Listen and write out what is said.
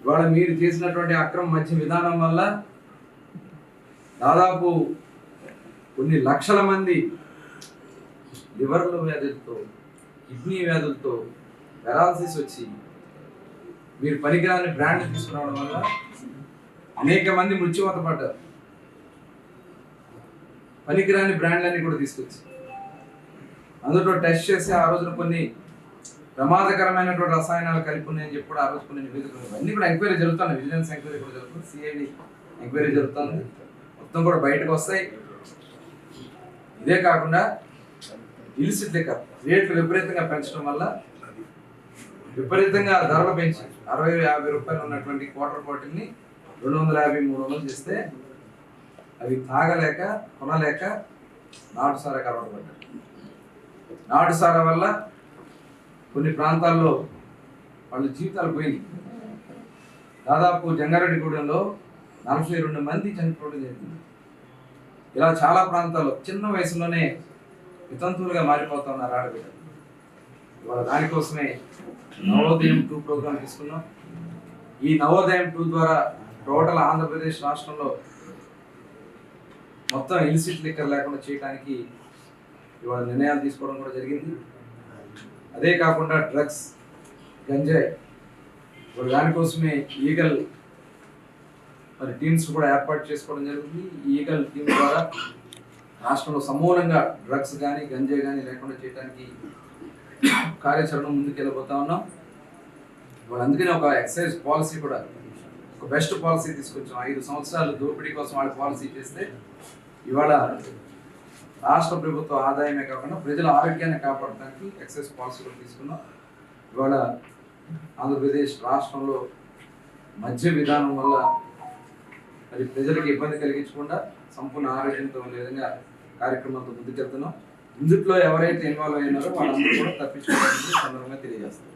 ఇవాళ మీరు చేసినటువంటి అక్రమ మద్య విధానం వల్ల దాదాపు కొన్ని లక్షల మంది లివర్ల వ్యాధులతో, కిడ్నీ వ్యాధులతో, పెరాలసిస్ వచ్చి మీరు పనికిరాని బ్రాండ్ తీసుకురావడం వల్ల అనేక మంది మృత్యువాత పడ్డారు. పనికిరాని బ్రాండ్లన్నీ కూడా తీసుకొచ్చి అందులో టెస్ట్ చేసి ఆ రోజున కొన్ని ప్రమాదకరమైనటువంటి రసాయనాలు కలిపి ఉన్నాయని చెప్పి కూడా ఆ రోజు కొన్ని నివేదికలు అన్నీ కూడా ఎంక్వైరీ జరుగుతున్నాయి. విజిలెన్స్ ఎంక్వైరీ కూడా జరుగుతుంది, సిఐడి ఎంక్వైరీ జరుగుతుంది, మొత్తం కూడా బయటకు వస్తాయి. ఇదే కాకుండా ఇలిసిట్ లిక్కర్ రేట్లు విపరీతంగా పెంచడం వల్ల విపరీతంగా ధరలు పెంచి 60-50 రూపాయలు ఉన్నటువంటి క్వార్టర్ బాటిల్ని 250-300 చేస్తే అవి తాగలేక కొనలేక నాటుసారాకు అలవాటు పడ్డారు. నాటుసారా వల్ల కొన్ని ప్రాంతాల్లో వాళ్ళ జీవితాలు పోయింది. దాదాపు జంగారెడ్డిగూడెంలో 42 మంది చనిపోవడం జరిగింది. ఇలా చాలా ప్రాంతాల్లో చిన్న వయసులోనే వితంతువులుగా మారిపోతా ఉన్నారు ఆడబిడ్డలు. ఇవాళ దానికోసమే నవోదయం 2 ప్రోగ్రాం తీసుకున్నాం. ఈ నవోదయం 2 ద్వారా టోటల్ ఆంధ్రప్రదేశ్ రాష్ట్రంలో మొత్తం ఇలిసిట్ లిక్కర్ లేకుండా చేయడానికి ఇవాళ నిర్ణయాలు తీసుకోవడం కూడా జరిగింది. అదే కాకుండా డ్రగ్స్, గంజాయి, దానికోసమే ఈగల్ మరి టీమ్స్ కూడా ఏర్పాటు చేసుకోవడం జరుగుతుంది. ఈ ఈగల్ టీమ్ ద్వారా రాష్ట్రంలో సమూలంగా డ్రగ్స్ కానీ గంజాయి కానీ లేకుండా చేయడానికి కార్యాచరణ ముందుకెళ్ళిపోతా ఉన్నాం. ఇవాళ అందుకనే ఒక ఎక్సైజ్ పాలసీ కూడా, ఒక బెస్ట్ పాలసీ తీసుకొచ్చాం. 5 సంవత్సరాలు దోపిడీ కోసం వాళ్ళు పాలసీ చేస్తే ఇవాళ రాష్ట్ర ప్రభుత్వ ఆదాయమే కాకుండా ప్రజల ఆరోగ్యాన్ని కాపాడడానికి ఎక్సైజ్ పాలసీ కూడా తీసుకున్నాం. ఇవాళ ఆంధ్రప్రదేశ్ రాష్ట్రంలో మద్య విధానం వల్ల అది ప్రజలకు ఇబ్బంది కలిగించకుండా సంపూర్ణ ఆరోగ్యంతో ఉండే విధంగా కార్యక్రమంతో ముందుకెళ్తున్నాం. ఇందులో ఎవరైతే ఇన్వాల్వ్ అయినారో వాళ్ళందరూ కూడా తప్పించుకోవడానికి సందర్భంగా తెలియజేస్తారు.